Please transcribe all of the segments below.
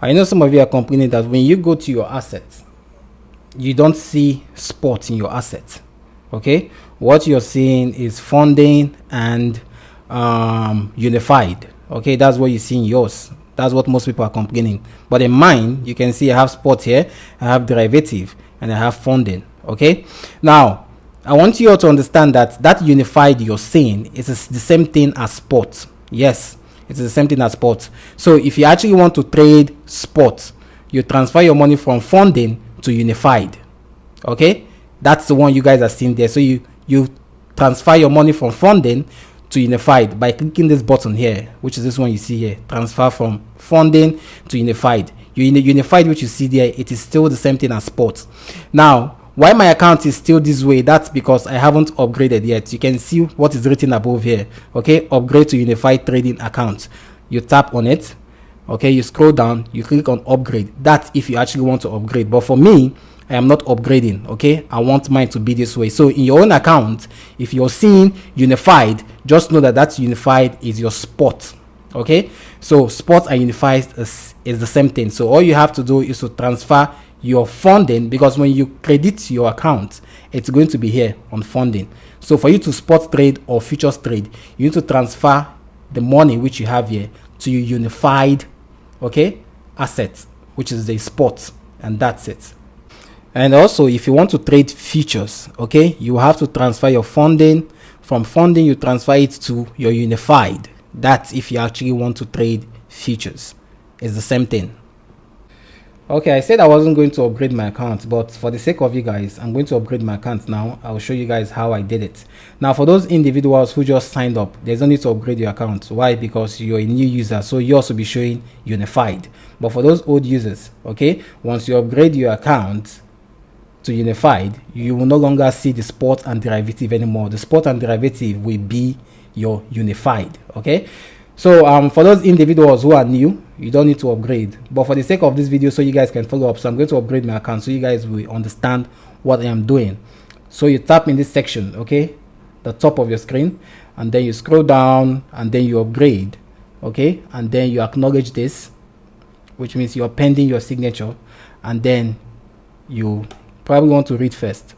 I know some of you are complaining that when you go to your assets, you don't see spot in your assets. Okay, what you're seeing is funding and unified. Okay, that's what you see in yours. That's what most people are complaining. But in mine, you can see I have spot here, I have derivative, and I have funding. Okay, now I want you all to understand that unified you're seeing is the same thing as spot. Yes, it's the same thing as spot. So if you actually want to trade spot, you transfer your money from funding to unified. Okay, that's the one you guys are seeing there. So you transfer your money from funding to unified by clicking this button here, which is this one you see here. Transfer from funding to unified. Unified, which you see there, it is still the same thing as spot. Now, why my account is still this way? That's because I haven't upgraded yet. You can see what is written above here. Okay, upgrade to unified trading account. You tap on it. Okay, you scroll down, you click on upgrade. That's if you actually want to upgrade. But for me, I am not upgrading. Okay, I want mine to be this way. So in your own account, if you're seeing unified, just know that unified is your spot. Okay, so spot and unified is the same thing. So all you have to do is to transfer your funding, because when you credit your account, it's going to be here on funding. So for you to spot trade or futures trade, you need to transfer the money which you have here to your unified, okay, assets, which is the spot, and that's it. And also, if you want to trade futures, okay, you have to transfer your funding. From funding, you transfer it to your unified. That's if you actually want to trade futures. It's the same thing. Okay, I said I wasn't going to upgrade my account, but for the sake of you guys, I'm going to upgrade my account now. I'll show you guys how I did it. Now, for those individuals who just signed up, there's no need to upgrade your account. Why? Because you're a new user, so you also be showing unified. But for those old users, okay, once you upgrade your account to unified, you will no longer see the spot and derivative anymore. The spot and derivative will be your unified. Okay, so for those individuals who are new, you don't need to upgrade, but for the sake of this video, so you guys can follow up, so I'm going to upgrade my account so you guys will understand what I am doing. So you tap in this section, okay, the top of your screen, and then you scroll down and then you upgrade. Okay, and then you acknowledge this, which means you're pending your signature, and then you probably want to read first,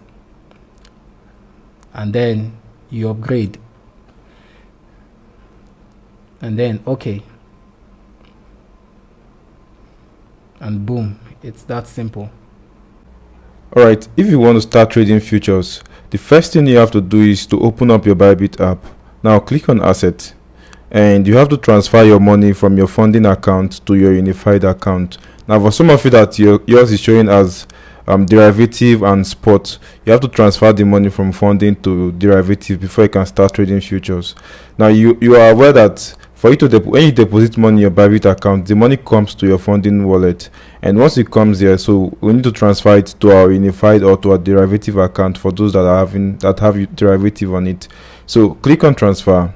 and then you upgrade, and then okay, and boom, it's that simple. Alright, if you want to start trading futures, the first thing you have to do is to open up your Bybit app. Now click on asset, and you have to transfer your money from your funding account to your unified account. Now for some of you that yours is showing as derivative and spot, you have to transfer the money from funding to derivative before you can start trading futures. Now you are aware that for you to when you deposit money in your Bybit account, the money comes to your funding wallet, and once it comes here, so we need to transfer it to our unified or to our derivative account for those that are have derivative on it. So click on transfer,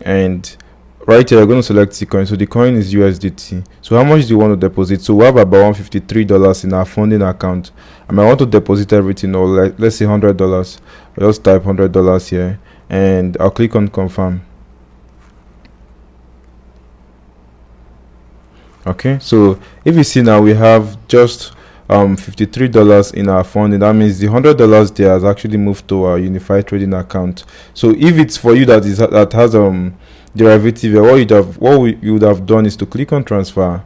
and right here you're going to select the coin. So the coin is USDT. So how much do you want to deposit? So we have about $153 in our funding account, and I want to deposit everything, or let's say $100. I'll just type $100 here, and I'll click on confirm. Okay, so if you see now, we have just $53 in our funding. That means the $100 there has actually moved to our unified trading account. So if it's for you that has derivative, what you would have done is to click on transfer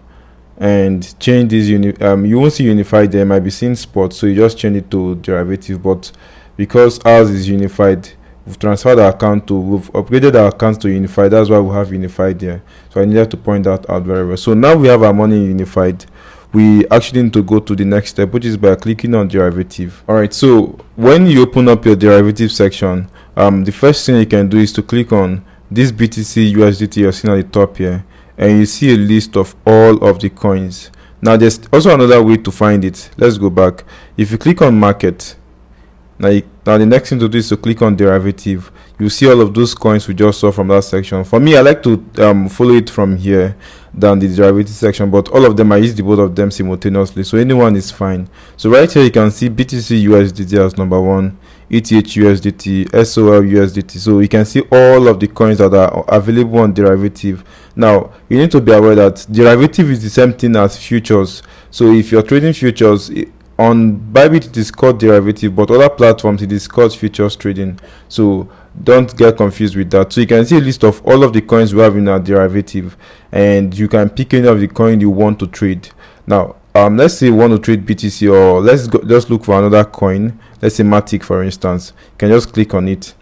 and change this you won't see unified there, might be seeing spot, so you just change it to derivative. But because ours is unified, we've transferred we've upgraded our account to unified. That's why we have unified there. So I needed to point that out very well. So now we have our money unified. We actually need to go to the next step, which is by clicking on derivative. All right, so when you open up your derivative section, the first thing you can do is to click on this BTC USDT you're seeing at the top here, and you see a list of all of the coins. Now there's also another way to find it. Let's go back. If you click on market, Now the next thing to do is to click on derivative. You see all of those coins we just saw from that section. For me, I like to follow it from here than the derivative section, but all of them, I use the both of them simultaneously, so anyone is fine. So right here you can see BTC USDT as number 1, ETH USDT, SOL USDT. So you can see all of the coins that are available on derivative. Now you need to be aware that derivative is the same thing as futures. So if you're trading futures on Bybit, it is called derivative, but other platforms it is called futures trading. So don't get confused with that. So you can see a list of all of the coins we have in our derivative, and you can pick any of the coin you want to trade. Now let's say you want to trade BTC, or let's just look for another coin. Let's say Matic, for instance. You can just click on it,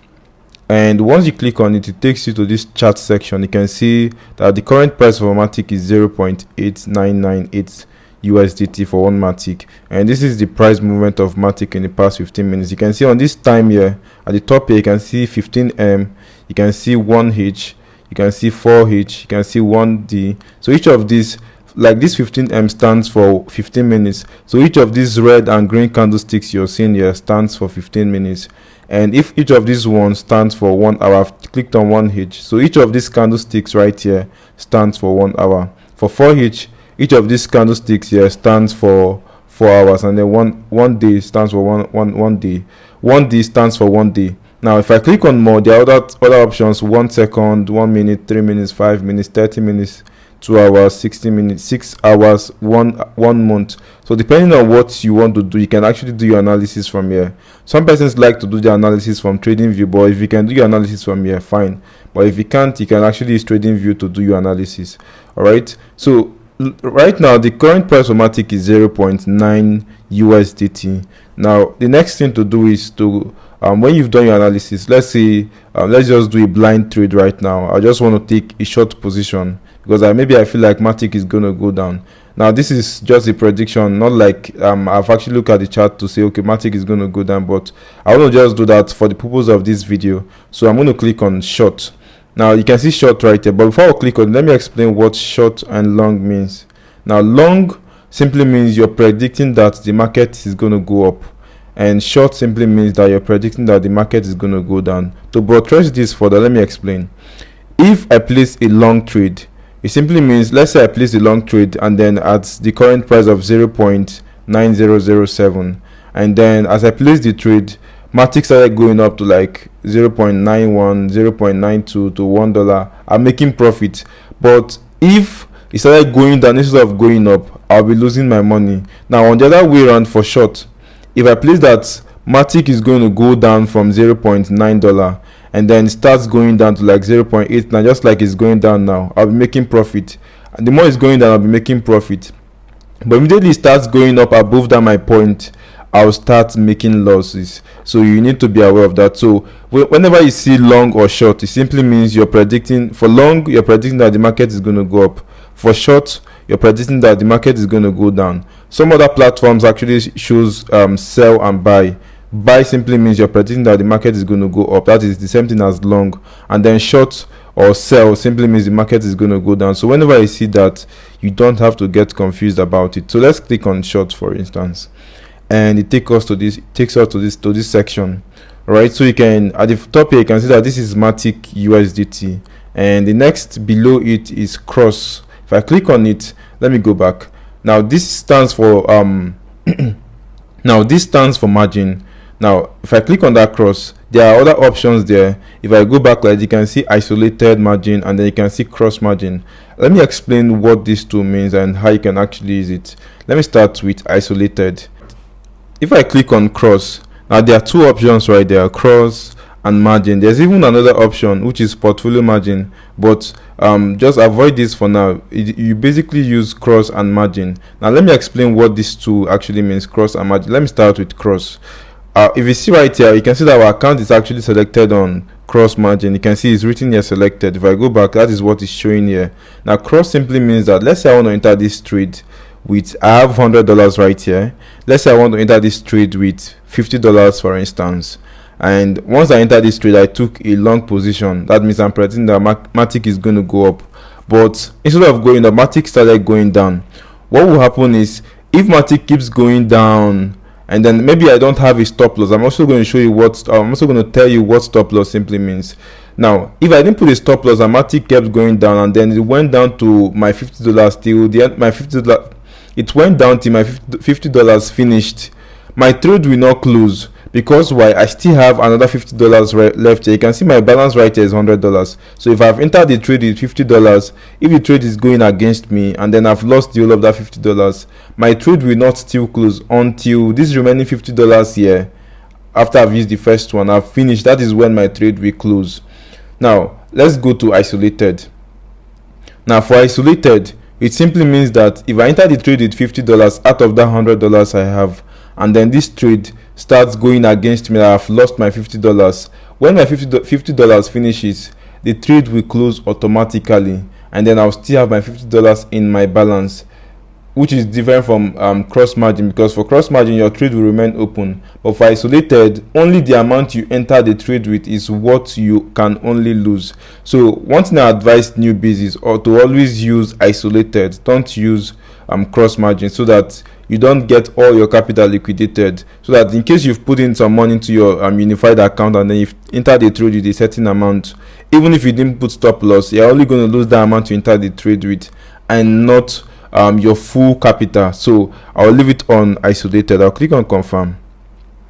and once you click on it, it takes you to this chart section. You can see that the current price for Matic is 0.8998 USDT for one Matic, and this is the price movement of Matic in the past 15 minutes. You can see on this time here at the top here, you can see 15M, you can see 1H, you can see 4H, you can see 1D. So each of these, like this 15M stands for 15 minutes. So each of these red and green candlesticks you're seeing here stands for 15 minutes. And if each of these ones stands for 1 hour, I've clicked on 1H. So each of these candlesticks right here stands for 1 hour. For 4H, each of these candlesticks here stands for 4 hours, and then one day stands for one day. 1D stands for 1 day. Now if I click on more, there are other options: 1 second, 1 minute, 3 minutes, 5 minutes, 30 minutes, 2 hours, 60 minutes, 6 hours, 1 month. So depending on what you want to do, you can actually do your analysis from here. Some persons like to do the analysis from TradingView, but if you can do your analysis from here, fine. But if you can't, you can actually use TradingView to do your analysis. All right. So right now the current price for Matic is 0.9 USDT. Now the next thing to do is to when you've done your analysis, let's say let's just do a blind trade right now. I just want to take a short position because maybe I feel like Matic is going to go down. Now this is just a prediction, not like I've actually looked at the chart to say okay, Matic is going to go down, but I want to just do that for the purpose of this video. So I'm going to click on short. Now you can see short right here, but before I click on, let me explain what short and long means. Now long simply means you're predicting that the market is going to go up, and short simply means that you're predicting that the market is going to go down. To buttress this further, let me explain. If I place a long trade, it simply means, let's say I place a long trade and then at the current price of 0.9007, and then as I place the trade, Matic started going up to like 0.91, 0.92 to $1. I'm making profit. But if it started going down instead of going up, I'll be losing my money. Now on the other way around for short, if I place that Matic is going to go down from $0.9 and then starts going down to like 0.8, now just like it's going down now, I'll be making profit. And the more it's going down, I'll be making profit. But immediately it starts going up above that my point, I'll start making losses. So you need to be aware of that. So whenever you see long or short, it simply means you're predicting. For long, you're predicting that the market is going to go up. For short, you're predicting that the market is going to go down. Some other platforms actually shows sell and buy. Buy simply means you're predicting that the market is going to go up. That is the same thing as long. And then short or sell simply means the market is going to go down. So whenever you see that, you don't have to get confused about it. So let's click on short, for instance, and it takes us to this section. Right, so you can, at the top here, you can see that this is Matic USDT, and the next below it is cross. If I click on it, let me go back. Now this stands for now this stands for margin. Now if I click on that cross, there are other options there. If I go back, like you can see isolated margin, and then you can see cross margin. Let me explain what these two means and how you can actually use it. Let me start with isolated. If I click on cross, now there are two options right there, cross and margin. There's even another option which is portfolio margin, but just avoid this for now. You basically use cross and margin. Now let me explain what these two actually means, cross and margin. Let me start with cross. If you see right here, you can see that our account is actually selected on cross margin. You can see it's written here selected. If I go back, that is what is showing here. Now cross simply means that, let's say I want to enter this trade with, I have $100 right here. Let's say I want to enter this trade with $50, for instance, and once I enter this trade, I took a long position. That means I'm predicting that Matic is going to go up, but instead of going up, Matic started going down. What will happen is, if Matic keeps going down and then maybe I don't have a stop loss. I'm also going to show you what I'm also going to tell you what stop loss simply means. Now, if I didn't put a stop loss, Amati kept going down, and then it went down to my $50 till the end. My $50, it went down till my $50 finished. My trade will not close, because why? I still have another $50 left here. You can see my balance right here is $100. So if I've entered the trade with $50, if the trade is going against me and then I've lost the whole of that $50, my trade will not still close until this remaining $50 here, after I've used the first one, I've finished. That is when my trade will close. Now let's go to isolated. Now for isolated, it simply means that if I enter the trade with $50 out of that $100 I have, and then this trade starts going against me, I've lost my $50. When my $50 finishes, the trade will close automatically, and then I'll still have my $50 in my balance, which is different from cross margin, because for cross margin your trade will remain open, but for isolated, only the amount you enter the trade with is what you can only lose. So one thing I advise newbies is to always use isolated. Don't use cross margin, so that you don't get all your capital liquidated, so that in case you've put in some money into your unified account and then you've entered the trade with a certain amount, even if you didn't put stop loss, you're only going to lose that amount you entered the trade with, and not your full capital. So I'll leave it on isolated. I'll click on confirm.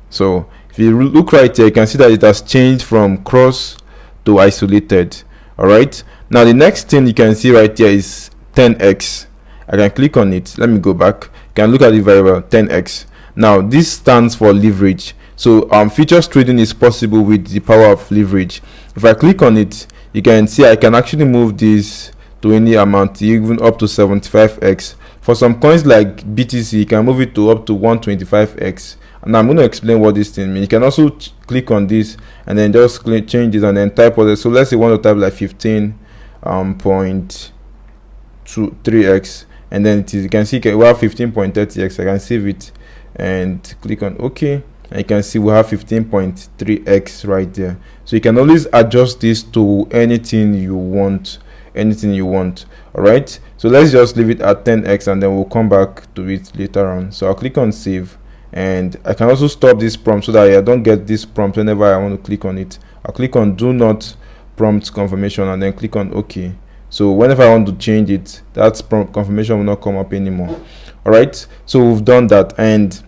So if you look right here, you can see that it has changed from cross to isolated. All right, now the next thing you can see right here is 10x. I can click on it. Let me go back. You can look at it very well. 10x. Now this stands for leverage. So futures trading is possible with the power of leverage. If I click on it, you can see I can actually move this to any amount, even up to 75x. For some coins like BTC, you can move it to up to 125x. And I'm going to explain what this thing means. You can also click on this and then just change this and then type what. So let's say you want to type like 15.23x, and then you can see we have 15.30x. I can save it and click on OK, and you can see we have 15.3x right there. So you can always adjust this to anything you want. All right, so let's just leave it at 10x, and then we'll come back to it later on. So I'll click on save, and I can also stop this prompt so that I don't get this prompt whenever I want to click on it. I'll click on do not prompt confirmation and then click on OK. So whenever I want to change it, that prompt confirmation will not come up anymore. All right, so we've done that. And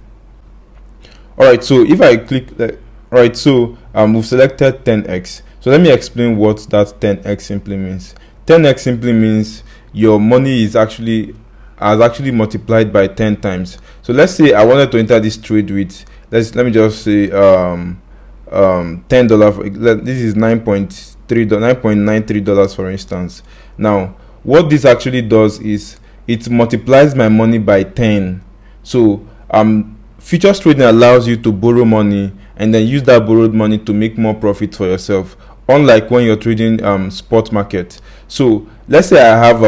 all right, so if I click all right, so we've selected 10x. So let me explain what that 10x simply means. 10x simply means your money has actually multiplied by 10 times. So let's say I wanted to enter this trade with, let me just say $10. This is $9.93 for instance. Now what this actually does is it multiplies my money by 10. So futures trading allows you to borrow money and then use that borrowed money to make more profit for yourself, unlike when you're trading spot market. So let's say I have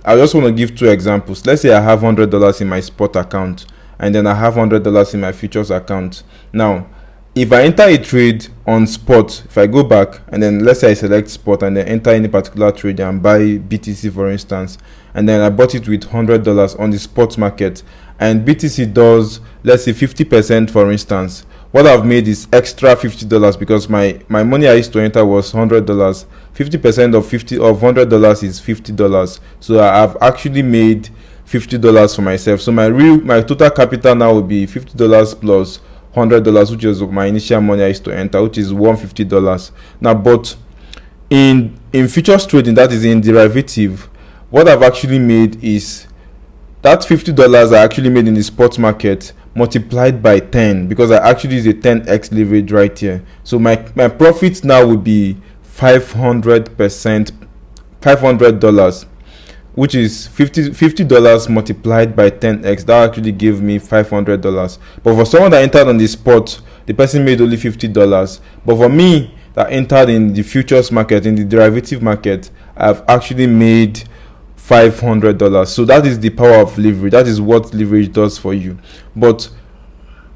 I just want to give two examples. Let's say I have $100 in my spot account, and then I have $100 in my futures account. Now if I enter a trade on spot, if I go back and then let's say I select spot and then enter any particular trade and buy BTC for instance, and then I bought it with $100 on the spot market, and BTC does, let's say 50% for instance, what I've made is extra $50 because my money I used to enter was $100. 50% of $100 is $50. So I've actually made $50 for myself. So my total capital now will be $50 plus $100, which is my initial money I used to enter, which is $150. Now, but in futures trading, that is in derivative, what I've actually made is that $50 I actually made in the spot market multiplied by 10, because I actually use a 10x leverage right here. So my profits now will be $500, which is $50 multiplied by 10x. That actually gave me $500. But for someone that entered on the spot, the person made only $50. But for me that entered in the futures market, in the derivative market, I've actually made $500. So that is the power of leverage. That is what leverage does for you. But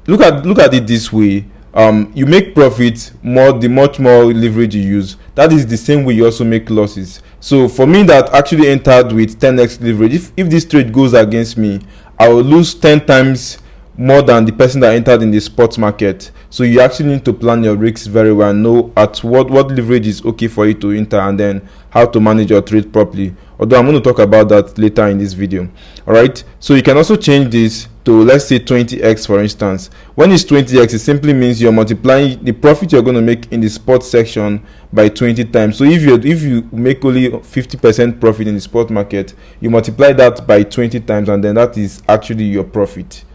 look at it this way. You make profit the much more leverage you use. That is the same way you also make losses. So for me that actually entered with 10x leverage, if this trade goes against me, I will lose 10 times more than the person that entered in the spot market. So you actually need to plan your risks very well and know at what leverage is okay for you to enter, and then how to manage your trade properly. Although I'm going to talk about that later in this video. All right, so you can also change this to, let's say, 20x for instance. When it's 20x, it simply means you're multiplying the profit you're going to make in the spot section by 20 times. So if you make only 50% profit in the spot market, you multiply that by 20 times, and then that is actually your profit.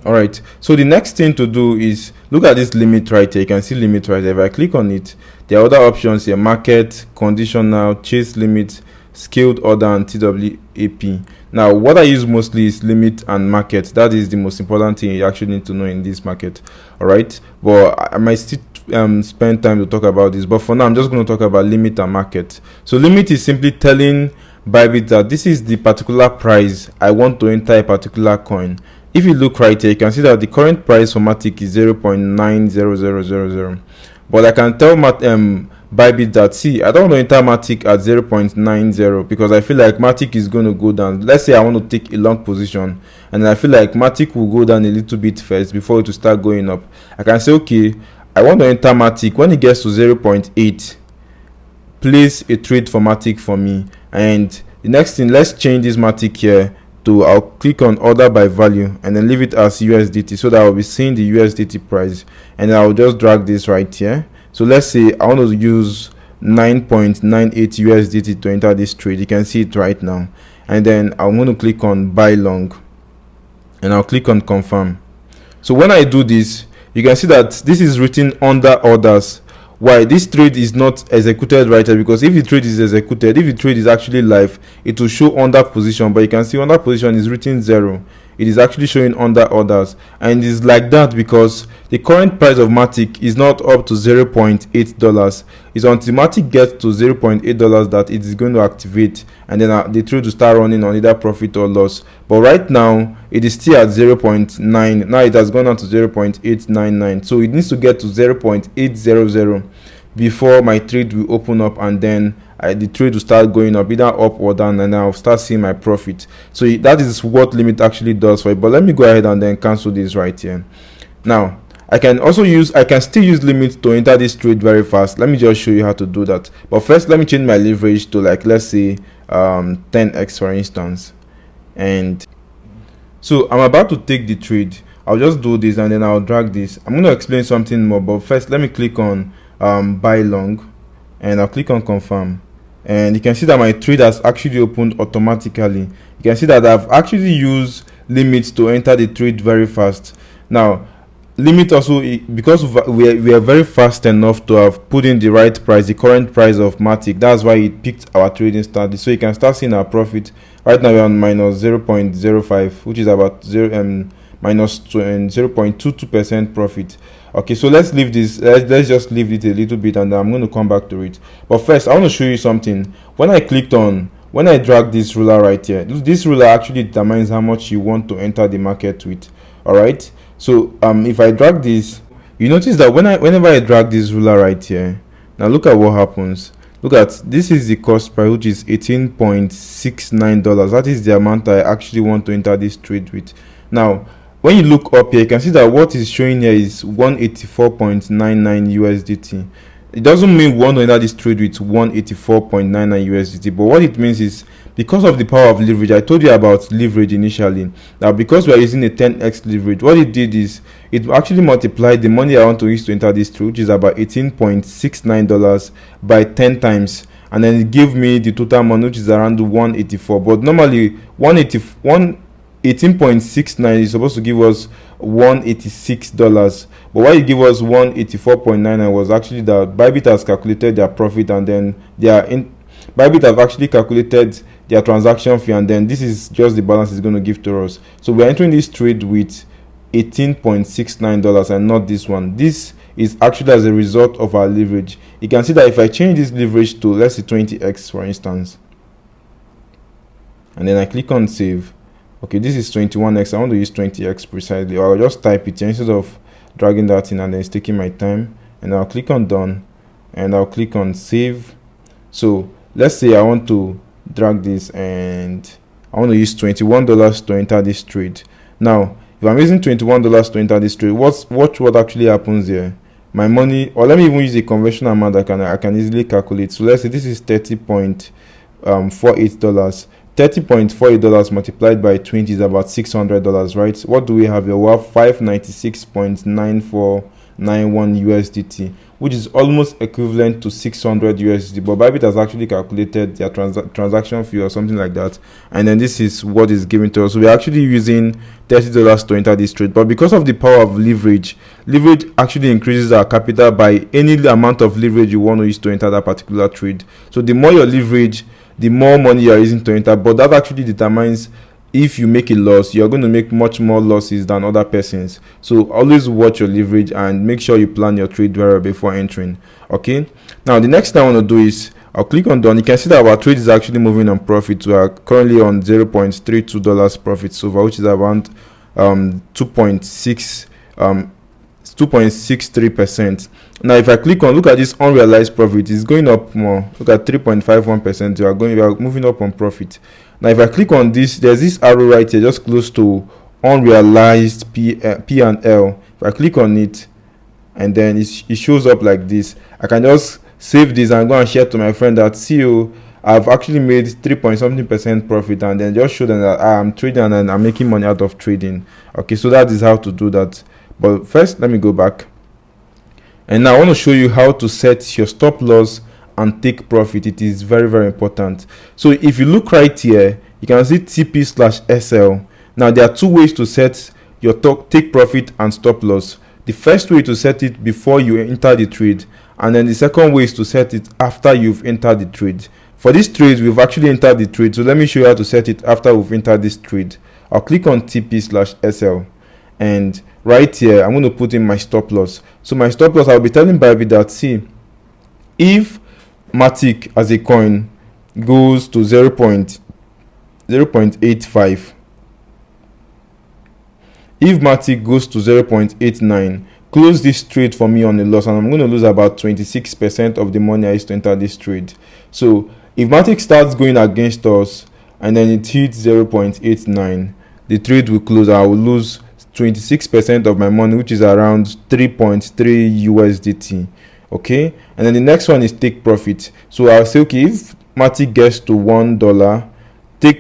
All right, so the next thing to do is look at this limit right here. You can see limit right there. If I click on it, there are other options here: market, conditional, chase limit, scaled order, and TWAP. Now what I use mostly is limit and market. That is the most important thing you actually need to know in this market. All right, but I might still spend time to talk about this, but for now I'm just going to talk about limit and market. So limit is simply telling Bybit that this is the particular price I want to enter a particular coin. If you look right here, you can see that the current price for Matic is 0.90000, but I can tell Bybit that, see, I don't want to enter Matic at 0.90 because I feel like Matic is going to go down. Let's say I want to take a long position and I feel like Matic will go down a little bit first before it will start going up. I can say, okay, I want to enter Matic. When it gets to 0.8, place a trade for Matic for me. And the next thing, let's change this Matic here to, I'll click on order by value and then leave it as USDT, so that I'll be seeing the USDT price, and I'll just drag this right here. So let's say I want to use 9.98 USDT to enter this trade. You can see it right now, and then I'm going to click on buy long and I'll click on confirm. So when I do this, you can see that this is written under orders. Why this trade is not executed right here? Because if the trade is executed, if the trade is actually live, it will show under position, but you can see under position is written 0. It is actually showing under orders, and it is like that because the current price of Matic is not up to $0.8. It's until Matic gets to $0.8 that it is going to activate, and then the trade will start running on either profit or loss. But right now it is still at 0.9. Now it has gone down to 0.899, so it needs to get to 0.800 before my trade will open up, and then the trade will start going up, either up or down, and I'll start seeing my profit. So that is what limit actually does for it. But let me go ahead and then cancel this right here. Now I can still use limit to enter this trade very fast. Let me just show you how to do that. But first, let me change my leverage to, like, let's say 10x for instance. And so I'm about to take the trade. I'll just do this and then I'll drag this. I'm going to explain something more, but first let me click on buy long and I'll click on confirm, and you can see that my trade has actually opened automatically. You can see that I've actually used limits to enter the trade very fast. Now limit also, because we are very fast enough to have put in the right price, the current price of Matic. That's why it picked our trading started, so you can start seeing our profit. Right now we're on minus 0.05, which is about minus 0.22% profit. Okay, so let's leave this, let's just leave it a little bit, and I'm going to come back to it. But first I want to show you something. When I drag this ruler right here, this ruler actually determines how much you want to enter the market with. All right, so if I drag this, you notice that whenever I drag this ruler right here, now look at what happens. Look at this, is the cost price, which is $18.69. that is the amount I actually want to enter this trade with. Now when you look up here, you can see that what is showing here is 184.99 USDT. It doesn't mean we want to enter this trade with 184.99 USDT, but what it means is, because of the power of leverage, I told you about leverage initially. Now because we are using a 10x leverage, what it did is it actually multiplied the money I want to use to enter this trade, which is about $18.69, by 10 times, and then it gave me the total money, which is around 184. But normally 18.69 is supposed to give us $186, but why it gave us 184.99 was actually that Bybit has calculated their profit, and then Bybit have actually calculated their transaction fee, and then this is just the balance it's going to give to us. So we're entering this trade with $18.69 and not this one. This is actually as a result of our leverage. You can see that if I change this leverage to, let's say, 20x for instance, and then I click on save. Okay, this is 21x. I want to use 20x precisely, or I'll just type it here instead of dragging that in, and then it's taking my time. And I'll click on done, and I'll click on save. So let's say I want to drag this and I want to use $21 to enter this trade. Now If I'm using $21 to enter this trade, watch what actually happens here. My money, or let me even use a conventional amount I can easily calculate. So let's say this is $30.48. $30.48 multiplied by 20 is about $600, right? What do we have here? We have 596.9491 USDT, which is almost equivalent to 600 USD. But Bybit has actually calculated their transaction fee or something like that, and then this is what is given to us. So we're actually using $30 to enter this trade, but because of the power of leverage actually increases our capital by any amount of leverage you want to use to enter that particular trade. So the more your leverage, the more money you are using to enter, but that actually determines if you make a loss. You're going to make much more losses than other persons. So always watch your leverage and make sure you plan your trade well before entering. Okay, now the next thing I want to do is I'll click on done. You can see that our trade is actually moving on profit. We are currently on $0.32 profit so far, which is around 2.63%. Now if I click on, look at this unrealized profit, it's going up more. Look at 3.51%. We are moving up on profit. Now if I click on this, there's this arrow right here just close to unrealized P&L. If I click on it and then it shows up like this, I can just save this and go and share to my friend that, see you, I've actually made 3.something% profit, and then just show them that I'm trading and I'm making money out of trading. Okay, so that is how to do that. But first, let me go back. And now I want to show you how to set your stop loss and take profit. It is very, very important. So if you look right here, you can see TP/SL. Now there are two ways to set your take profit and stop loss. The first way to set it before you enter the trade, and then the second way is to set it after you've entered the trade. For this trade, we've actually entered the trade, so let me show you how to set it after we've entered this trade. I'll click on TP/SL, and right here I'm going to put in my stop loss. So my stop loss, I'll be telling Bybit that, see, if Matic as a coin goes to 0.85, if Matic goes to 0.89, close this trade for me on a loss, and I'm going to lose about 26% of the money I used to enter this trade. So if Matic starts going against us and then it hits 0.89, the trade will close. I will lose 26% of my money, which is around 3.3 USDT. Okay, and then the next one is take profit. So I'll say, okay, if Matic gets to $1,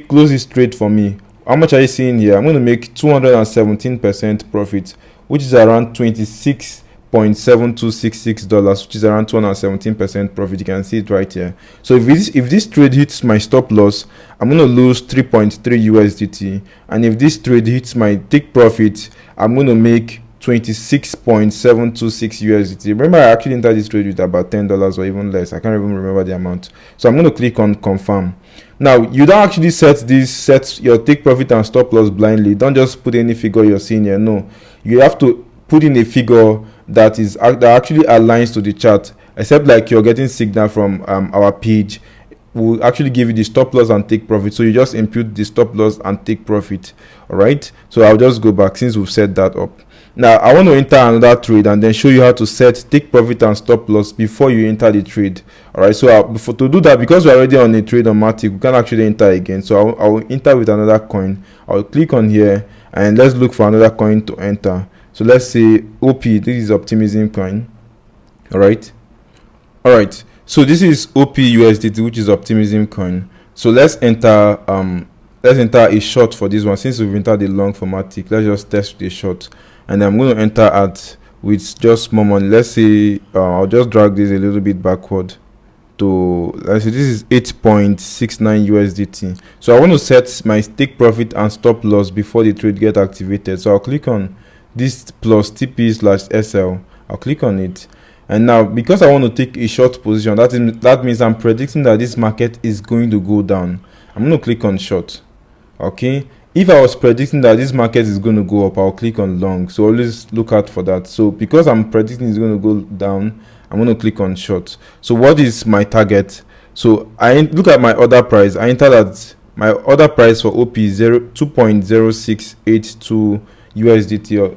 close this trade for me. How much are you seeing here? I'm going to make 217% profit, which is around $26.7266, which is around 217% profit. You can see it right here. So if this trade hits my stop loss, I'm going to lose 3.3 USDT, and if this trade hits my take profit, I'm going to make 26.726 USDT. Remember, I actually entered this trade with about $10 or even less. I can't even remember the amount. So I'm going to click on confirm. Now, you don't actually set your take profit and stop loss blindly. Don't just put any figure you're seeing here. No, you have to put in a figure that actually aligns to the chart, except like you're getting signal from our page. We'll actually give you the stop loss and take profit, so you just impute the stop loss and take profit. All right, so I'll just go back since we've set that up. Now I want to enter another trade and then show you how to set take profit and stop loss before you enter the trade. All right, so to do that, because we're already on a trade on Matic, we can actually enter again. So I'll enter with another coin. I'll click on here and let's look for another coin to enter. So let's say OP. This is Optimism coin. All right. So this is OP USDT, which is Optimism coin. So let's enter a short for this one. Since we've entered the long for Matic, let's just test the short, and I'm going to enter with just more money. Let's say I'll just drag this a little bit backward to, let's say this is 8.69 USDT. So I want to set my take profit and stop loss before the trade get activated. So I'll click on this plus TP/SL. I'll click on it, and now because I want to take a short position, that means I'm predicting that this market is going to go down. I'm going to click on short. Okay, if I was predicting that this market is going to go up, I'll click on long. So always look out for that. So because I'm predicting it's going to go down, I'm going to click on short. So what is my target? So I look at my order price. I enter that my order price for OP is 2.0682 USDT.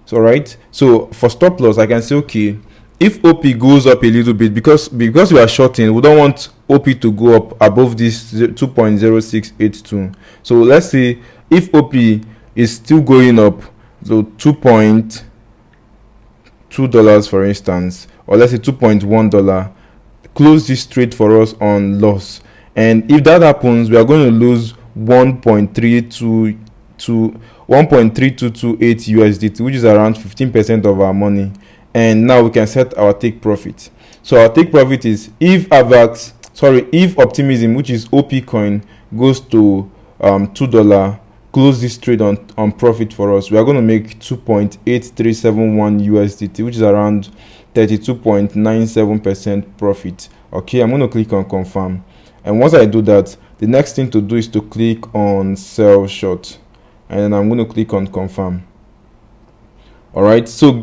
So right, so for stop loss, I can say, okay, if OP goes up a little bit, because we are shorting, we don't want OP to go up above this 2.0682. So let's say if OP is still going up, So $2.2 for instance, or let's say $2.1, close this trade for us on loss. And if that happens, we are going to lose 1.3228 USDT, which is around 15% of our money. And now we can set our take profit. So our take profit is if Optimism, which is OP coin, goes to $2, close this trade on profit for us, we are going to make 2.8371 USDT, which is around 32.97% profit. Okay, I'm going to click on confirm. And once I do that, the next thing to do is to click on sell short, and then I'm going to click on confirm. All right, so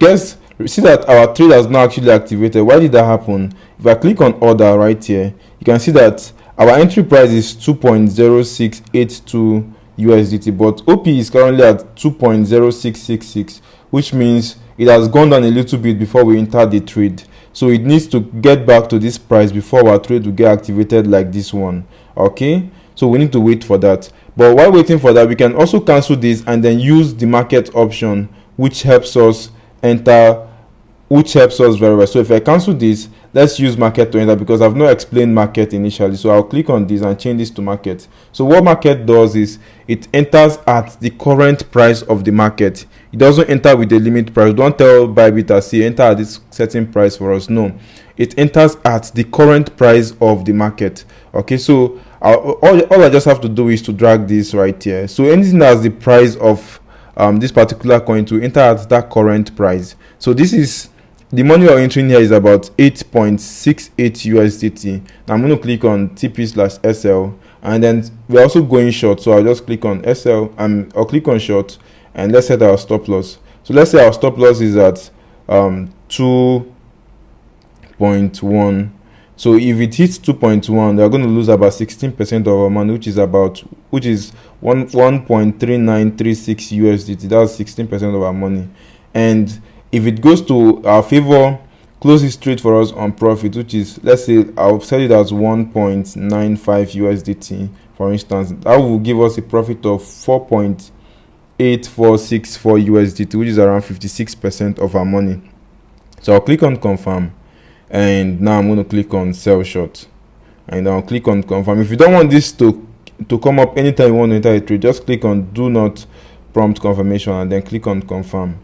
see that our trade has not actually activated. Why did that happen? If I click on order right here, you can see that our entry price is 2.0682 USDT, but OP is currently at 2.0666, which means it has gone down a little bit before we enter the trade. So it needs to get back to this price before our trade will get activated like this one. Okay, so we need to wait for that. But while waiting for that, we can also cancel this and then use the market option, which helps us very well. So if I cancel this, let's use market to enter, because I've not explained market initially. So I'll click on this and change this to market. So what market does is it enters at the current price of the market. It doesn't enter with the limit price. Don't tell Bybit as enter at this certain price for us. No, it enters at the current price of the market. Okay, so all I just have to do is to drag this right here. So anything that's the price of this particular coin to enter at that current price. So this is the money we're entering here is about 8.68 USDT. Now I'm going to click on TP/SL, and then we're also going short. So I'll just click on SL and I'll click on short, and let's set our stop loss. So let's say our stop loss is at 2.1. So if it hits 2.1, they're going to lose about 16% of our money, which is 1.3936 USDT. That's 16% of our money. And if it goes to our favor, close this trade for us on profit, which is, let's say I'll set it as 1.95 USDT for instance. That will give us a profit of 4.8464 USDT, which is around 56% of our money. So I'll click on confirm, and now I'm going to click on sell short, and I'll click on confirm. If you don't want this to come up anytime you want to enter a trade, just click on do not prompt confirmation and then click on confirm.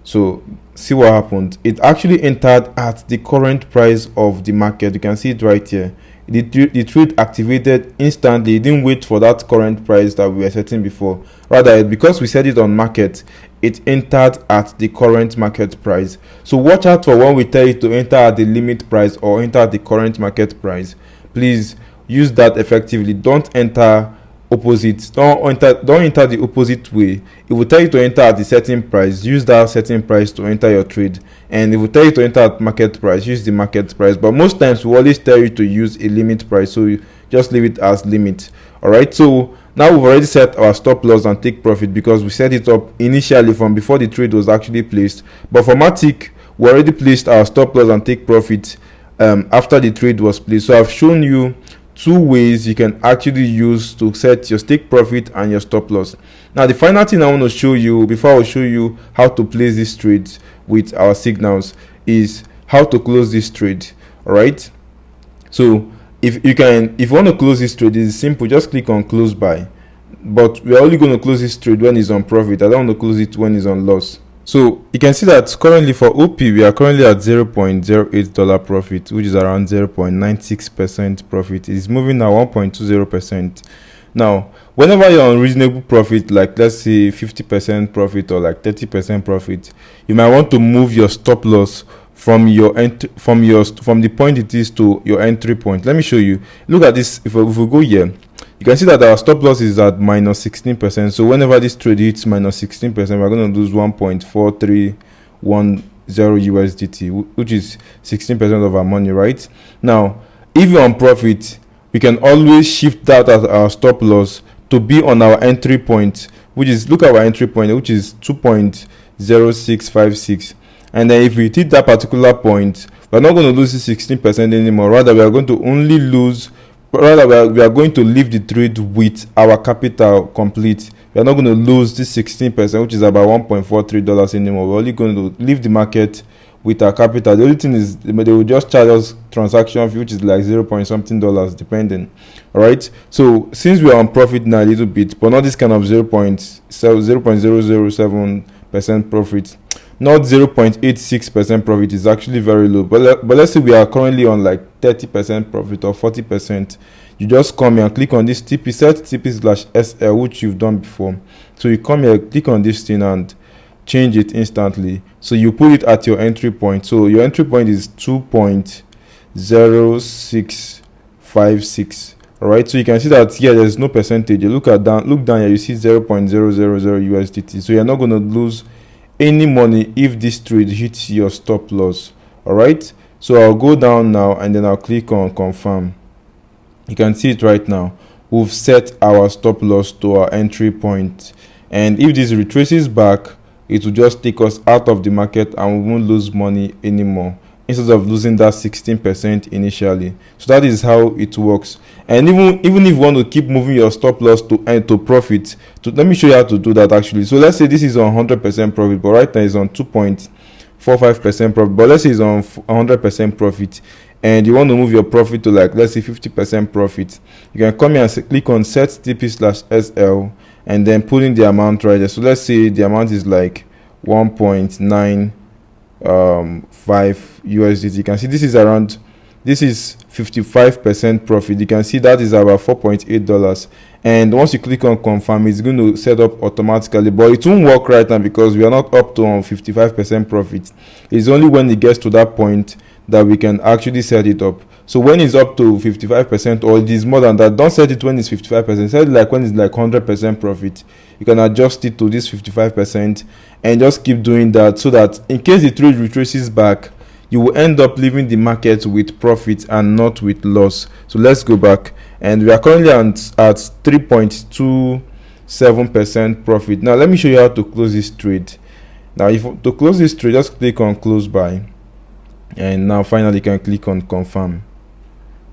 So see what happened. It actually entered at the current price of the market. You can see it right here. The trade activated instantly. It didn't wait for that current price that we were setting before. Rather, because we set it on market, it entered at the current market price. So watch out for when we tell you to enter at the limit price or enter at the current market price. Please use that effectively. Don't enter opposite. Don't enter the opposite way. If we tell you to enter at the certain price, use that certain price to enter your trade. And if we tell you to enter at market price, use the market price. But most times we always tell you to use a limit price, so you just leave it as limit. All right, so now we've already set our stop loss and take profit because we set it up initially from before the trade was actually placed. But for Matic, we already placed our stop loss and take profit after the trade was placed. So I've shown you two ways you can actually use to set your take profit and your stop loss. Now the final thing I want to show you before I show you how to place these trades with our signals is how to close this trade. All right, so if you want to close this trade, it's simple. Just click on close buy, but we're only going to close this trade when it's on profit. I don't want to close it when it's on loss. So you can see that currently for OP, we are currently at $0.08 profit, which is around 0.96% profit. It's moving now 1.20%. Now, whenever you're on reasonable profit, like let's say 50% profit or like 30% profit, you might want to move your stop loss from the point it is to your entry point. Let me show you. Look at this. If we go here, you can see that our stop loss is at minus 16%. So whenever this trade hits minus 16%, we're going to lose 1.4310 USDT, which is 16% of our money, right? Now, if you're on profit, we can always shift that as our stop loss to be on our entry point, which is, look at our entry point, which is 2.0656. And then if we hit that particular point, we're not going to lose 16% anymore. Rather, we are going to only lose rather we are going to leave the trade with our capital complete. We are not going to lose this 16%, which is about $1.43 anymore. We're only going to leave the market with our capital. The only thing is they will just charge us transaction fee, which is like 0 point something dollars depending. All right, so since we are on profit now a little bit, but not this kind of 0.007% profit, not 0.86% profit, is actually very low. But let's say we are currently on like 30% profit or 40%. You just come here and click on this TP, set TP/SL, which you've done before. So you come here, click on this thing and change it instantly. So you put it at your entry point. So your entry point is 2.0656. all right, so you can see that here there's no percentage. You look down here, you see 0.000 USDT. So you're not going to lose any money if this trade hits your stop loss. All right, so I'll go down now and then I'll click on confirm. You can see it right now. We've set our stop loss to our entry point, and if this retraces back, it will just take us out of the market and we won't lose money anymore, instead of losing that 16% initially. So that is how it works. And even if you want to keep moving your stop loss to profit, let me show you how to do that actually. So let's say this is on 100% profit, but right now it's on 2.45% profit, but let's say it's on 100% profit, and you want to move your profit to like, let's say 50% profit. You can come here and click on set TP/SL and then put in the amount right there. So let's say the amount is like 1.95 USDT. You can see this is 55% profit. You can see that is about $4.8. And once you click on confirm, it's going to set up automatically, but it won't work right now because we are not up to 55% profit. It's only when it gets to that point that we can actually set it up. So when it's up to 55%, or it is more than that, don't set it when it's 55%, set it like when it's like 100% profit. You can adjust it to this 55% and just keep doing that, so that in case the trade retraces back, you will end up leaving the market with profit and not with loss. So let's go back, and we are currently at 3.27% profit. Now let me show you how to close this trade. Now to close this trade, just click on close by, and now finally you can click on confirm,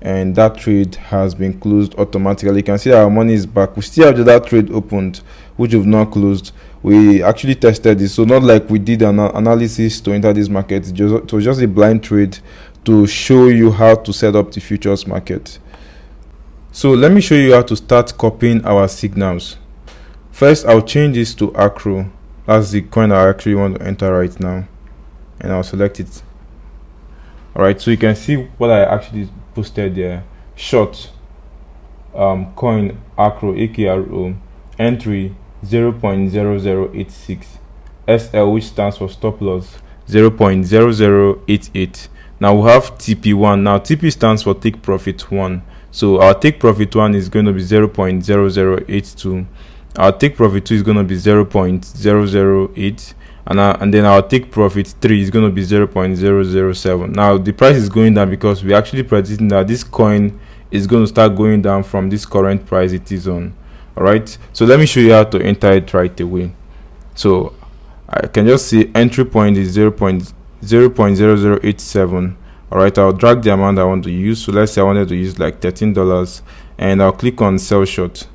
and that trade has been closed automatically. You can see our money is back. We still have that trade opened, which we've not closed. We actually tested this, so not like we did an analysis to enter this market. It was just a blind trade to show you how to set up the futures market. So let me show you how to start copying our signals. First, I'll change this to Acro. That's the coin I actually want to enter right now, and I'll select it. All right, so you can see what I actually posted there. Short coin Acro, AKRO, entry 0.0086, SL, which stands for stop loss, 0.0088. Now we have TP1. Now TP stands for take profit 1. So our take profit 1 is going to be 0.0082. Our take profit 2 is going to be 0.008. And then our take profit 3 is going to be 0.007. Now the price is going down because we actually predicting that this coin is going to start going down from this current price it is on. All right, so let me show you how to enter it right away. So I can just see entry point is 0.0087. all right, I'll drag the amount I want to use. So let's say I wanted to use like $13, and I'll click on sell short.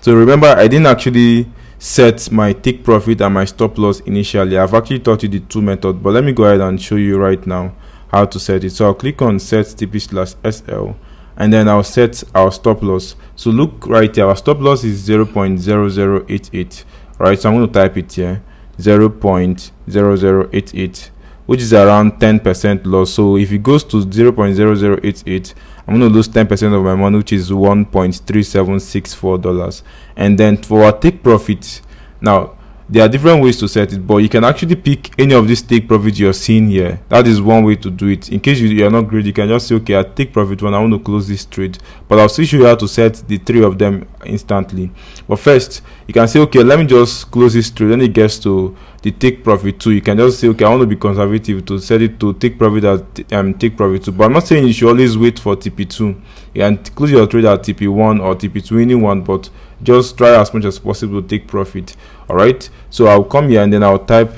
So remember, I didn't actually set my take profit and my stop loss initially. I've actually taught you the two methods, but let me go ahead and show you right now how to set it. So I'll click on set TP/SL, and then I'll set our stop loss. So look right here, our stop loss is 0.0088. right, so I'm going to type it here, 0.0088, which is around 10% loss. So if it goes to 0.0088, I'm going to lose 10% of my money, which is $1.3764. And then for our take profit, now there are different ways to set it, but you can actually pick any of these take profits you're seeing here. That is one way to do it. In case you are not greedy, you can just say, okay, I take profit 1, I want to close this trade, but I'll still show you how to set the 3 of them instantly. But first, you can say, okay, let me just close this trade. Then it gets to the take profit 2. You can just say, okay, I want to be conservative to set it to take profit at take profit 2. But I'm not saying you should always wait for TP2. You can close your trade at TP1 or TP2, anyone, but just try as much as possible to take profit. All right, so I'll come here and then I'll type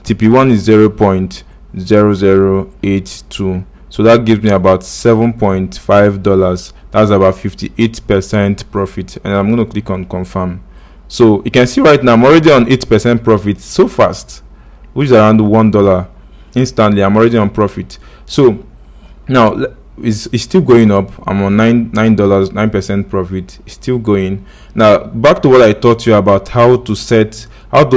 TP1 is 0.0082. so that gives me about $7.5 That's about 58% profit, and I'm going to click on confirm. So you can see right now I'm already on 8% profit so fast, which is around $1 instantly. I'm already on profit. So now it's still going up. I'm on $9 profit. It's still going. Now back to what I taught you about how to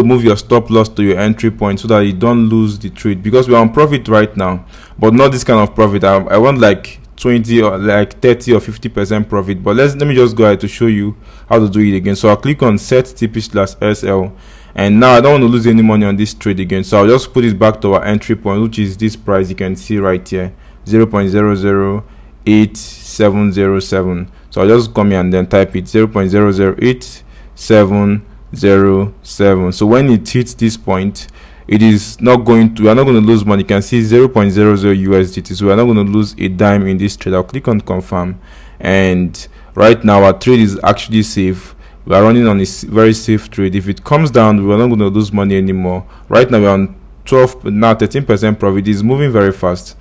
move your stop loss to your entry point so that you don't lose the trade, because we're on profit right now, but not this kind of profit. I want like 20 or like 30 or 50% profit. But let me just go ahead to show you how to do it again. So I'll click on set TP/SL, and now I don't want to lose any money on this trade again, so I'll just put it back to our entry point, which is this price you can see right here, 0.008707. So I'll just come here and then type it 0.008707. So when it hits this point, it is not going to, we are not going to lose money. You can see 0.00 USDT, so we are not going to lose a dime in this trade. I'll click on confirm, and right now our trade is actually safe. We are running on a very safe trade. If it comes down, we are not going to lose money anymore. Right now we are on 13% profit. It is moving very fast.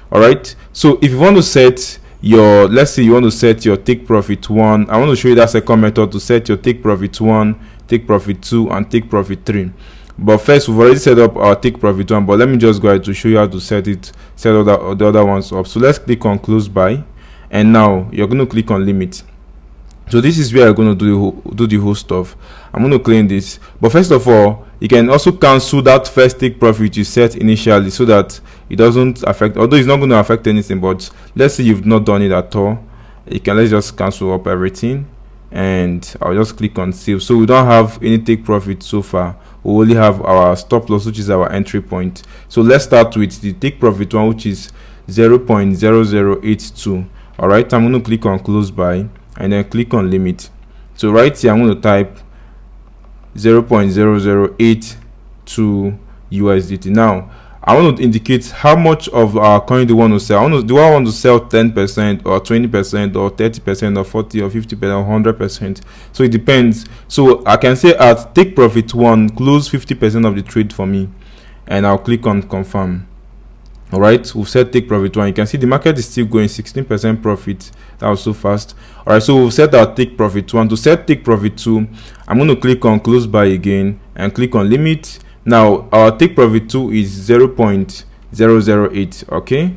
All right, so if you want to set your, let's say you want to set your take profit 1, I want to show you that second method to set your take profit 1, take profit 2, and take profit 3. But first, we've already set up our take profit 1, but let me just go ahead to show you how to set all the other ones up. So let's click on close by, and now you're going to click on limit. So this is where you're going to do the whole stuff. I'm going to claim this, but first of all, you can also cancel that first take profit you set initially so that it doesn't affect, although it's not going to affect anything, but let's say you've not done it at all, let's just cancel up everything, and I'll just click on save. So we don't have any take profit so far. We only have our stop loss, which is our entry point. So let's start with the take profit 1, which is 0.0082. all right, I'm going to click on close by and then click on limit. So right here I'm going to type 0.0082 USDT. Now I want to indicate how much of our coin do I want to sell. Do I want to sell 10% or 20% or 30% or 40 or 50% or 100%? So it depends. So I can say at take profit 1, close 50% of the trade for me, and I'll click on confirm. All right, we've set take profit 1. You can see the market is still going 16% profit. That was so fast. All right, so we've set our take profit 1. To set take profit 2, I'm going to click on close by again and click on limit. Now our take profit 2 is 0.008. okay,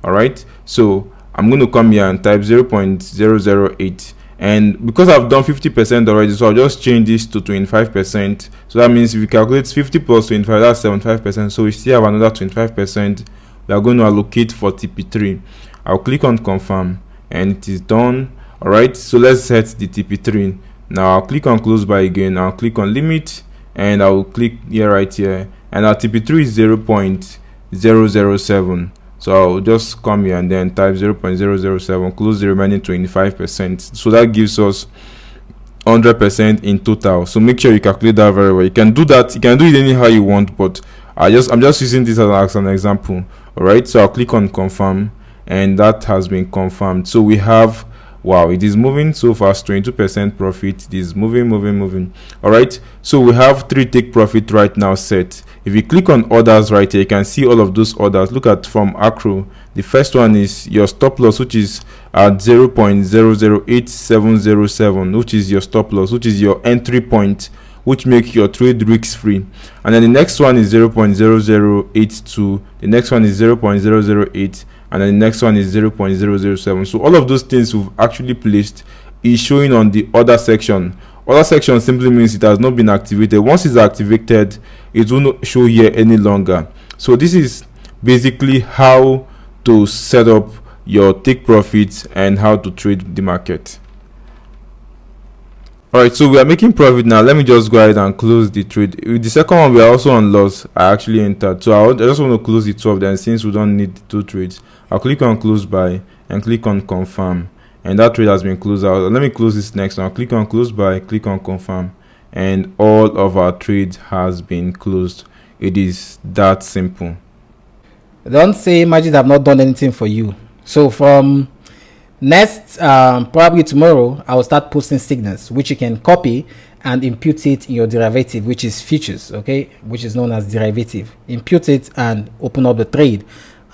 all right, so I'm going to come here and type 0.008, and because I've done 50% already, so I'll just change this to 25%. So that means if you calculate 50 plus 25, that's 75%. So we still have another 25% we are going to allocate for TP3. I'll click on confirm, and it is done. All right, so let's set the TP3. Now I'll click on close by again. I'll click on limit, and I'll click here, right here, and our TP3 is 0.007. So I'll just come here and then type 0.007, close the remaining 25%. So that gives us 100% in total. So make sure you calculate that very well. You can do that, you can do it anyhow you want, but I'm just using this as an example. All right, so I'll click on confirm, and that has been confirmed. So we have, wow, it is moving so fast, 22% profit. It is moving. All right, so we have 3 take profit right now set. If you click on orders right here, you can see all of those orders. Look at from Acro. The first one is your stop loss, which is at 0.008707, which is your stop loss, which is your entry point, which makes your trade risk free. And then the next one is 0.0082, the next one is 0.008, and then the next one is 0.007. So all of those things we've actually placed is showing on the order section. Order section simply means it has not been activated. Once it's activated, it will not show here any longer. So this is basically how to set up your take profits and how to trade the market. Alright, so we are making profit now. Let me just go ahead and close the trade. With the second one, we are also on loss. I actually entered, so I just want to close the 12. Then since we don't need the 2 trades, I'll click on close by and click on confirm, and that trade has been closed out. Let me close this next one. I'll click on close by, click on confirm, and all of our trades has been closed. It is that simple. Don't say Majid have not done anything for you. So from next probably tomorrow, I will start posting signals which you can copy and impute it in your derivative, which is futures, okay, which is known as derivative. Impute it and open up the trade.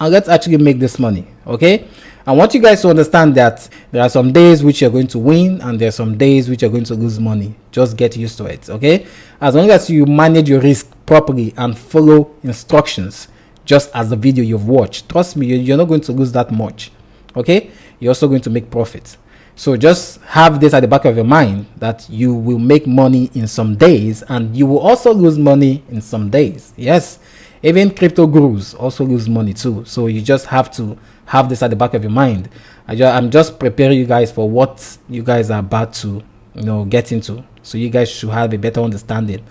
and let's actually make this money. Okay, I want you guys to understand that there are some days which you're going to win and there are some days which you're going to lose money. Just get used to it. Okay, as long as you manage your risk properly and follow instructions just as the video you've watched, trust me, you're not going to lose that much. Okay, you're also going to make profits. So just have this at the back of your mind that you will make money in some days and you will also lose money in some days. Yes, even crypto gurus also lose money too. So you just have to have this at the back of your mind. I'm just preparing you guys for what you guys are about to get into, so you guys should have a better understanding.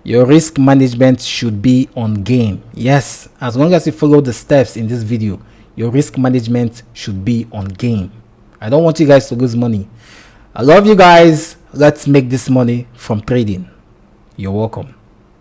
Your risk management should be on game. Yes, as long as you follow the steps in this video, your risk management should be on game. I don't want you guys to lose money. I love you guys. Let's make this money from trading. You're welcome.